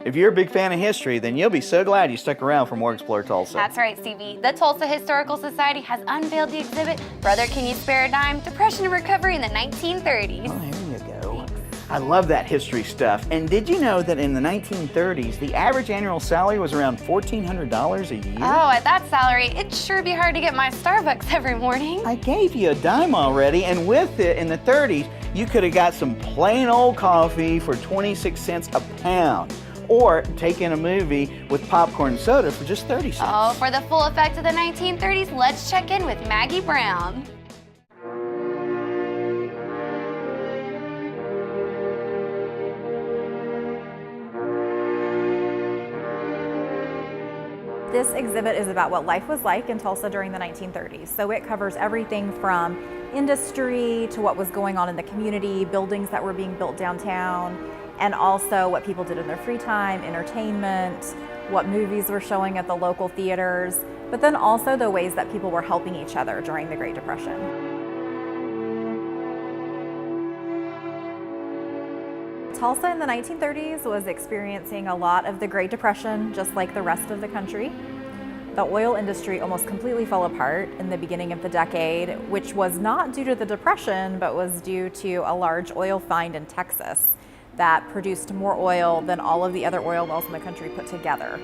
If you're a big fan of history, then you'll be so glad you stuck around for more Explore Tulsa. That's right, Stevie. The Tulsa Historical Society has unveiled the exhibit, Brother Can You Spare a Dime? Depression and Recovery in the 1930s. Oh, here you go. I love that history stuff. And did you know that in the 1930s, the average annual salary was around $1,400 a year? Oh, at that salary, it'd sure be hard to get my Starbucks every morning. I gave you a dime already, and with it, in the 30s, you could have got some plain old coffee for 26 cents a pound. Or take in a movie with popcorn and soda for just 30 cents. Oh, for the full effect of the 1930s, let's check in with Maggie Brown. This exhibit is about what life was like in Tulsa during the 1930s. So it covers everything from industry to what was going on in the community, buildings that were being built downtown, and also what people did in their free time, entertainment, what movies were showing at the local theaters, but then also the ways that people were helping each other during the Great Depression. Tulsa in the 1930s was experiencing a lot of the Great Depression, just like the rest of the country. The oil industry almost completely fell apart in the beginning of the decade, which was not due to the Depression, but was due to a large oil find in Texas that produced more oil than all of the other oil wells in the country put together.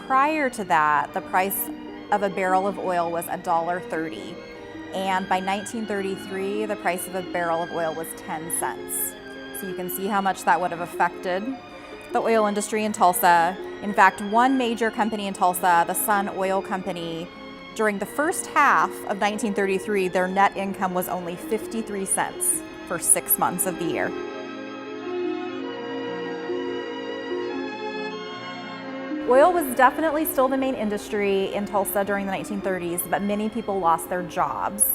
Prior to that, the price of a barrel of oil was $1.30, and by 1933, the price of a barrel of oil was 10 cents. So you can see how much that would have affected the oil industry in Tulsa. In fact, one major company in Tulsa, the Sun Oil Company, during the first half of 1933, their net income was only 53 cents for 6 months of the year. Oil was definitely still the main industry in Tulsa during the 1930s, but many people lost their jobs.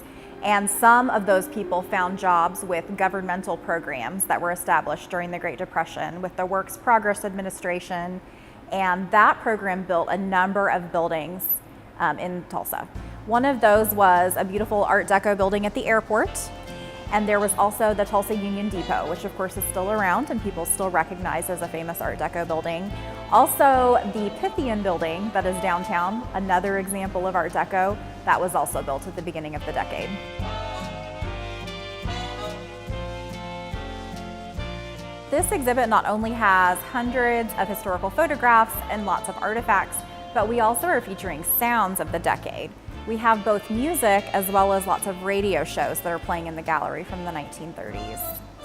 And some of those people found jobs with governmental programs that were established during the Great Depression with the Works Progress Administration. And that program built a number of buildings in Tulsa. One of those was a beautiful Art Deco building at the airport. And there was also the Tulsa Union Depot, which of course is still around and people still recognize as a famous Art Deco building. Also the Pythian building that is downtown, another example of Art Deco, that was also built at the beginning of the decade. This exhibit not only has hundreds of historical photographs and lots of artifacts, but we also are featuring sounds of the decade. We have both music as well as lots of radio shows that are playing in the gallery from the 1930s.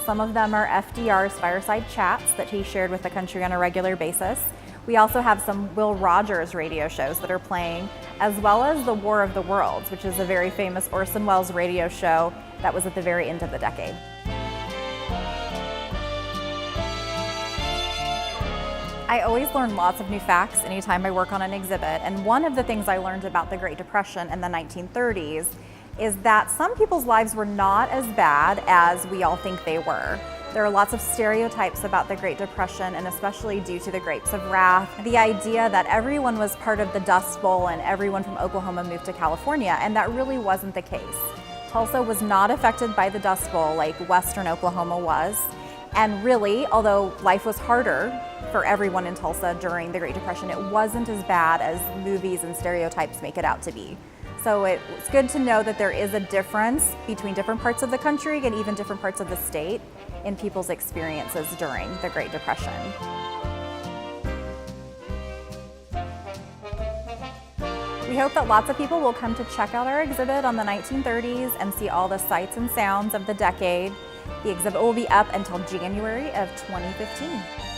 Some of them are FDR's fireside chats that he shared with the country on a regular basis. We also have some Will Rogers radio shows that are playing, as well as the War of the Worlds, which is a very famous Orson Welles radio show that was at the very end of the decade. I always learn lots of new facts anytime I work on an exhibit, and one of the things I learned about the Great Depression in the 1930s is that some people's lives were not as bad as we all think they were. There are lots of stereotypes about the Great Depression, and especially due to the Grapes of Wrath, the idea that everyone was part of the Dust Bowl and everyone from Oklahoma moved to California, and that really wasn't the case. Tulsa was not affected by the Dust Bowl like Western Oklahoma was, and really, although life was harder for everyone in Tulsa during the Great Depression, it wasn't as bad as movies and stereotypes make it out to be. So it's good to know that there is a difference between different parts of the country and even different parts of the state in people's experiences during the Great Depression. We hope that lots of people will come to check out our exhibit on the 1930s and see all the sights and sounds of the decade. The exhibit will be up until January of 2015.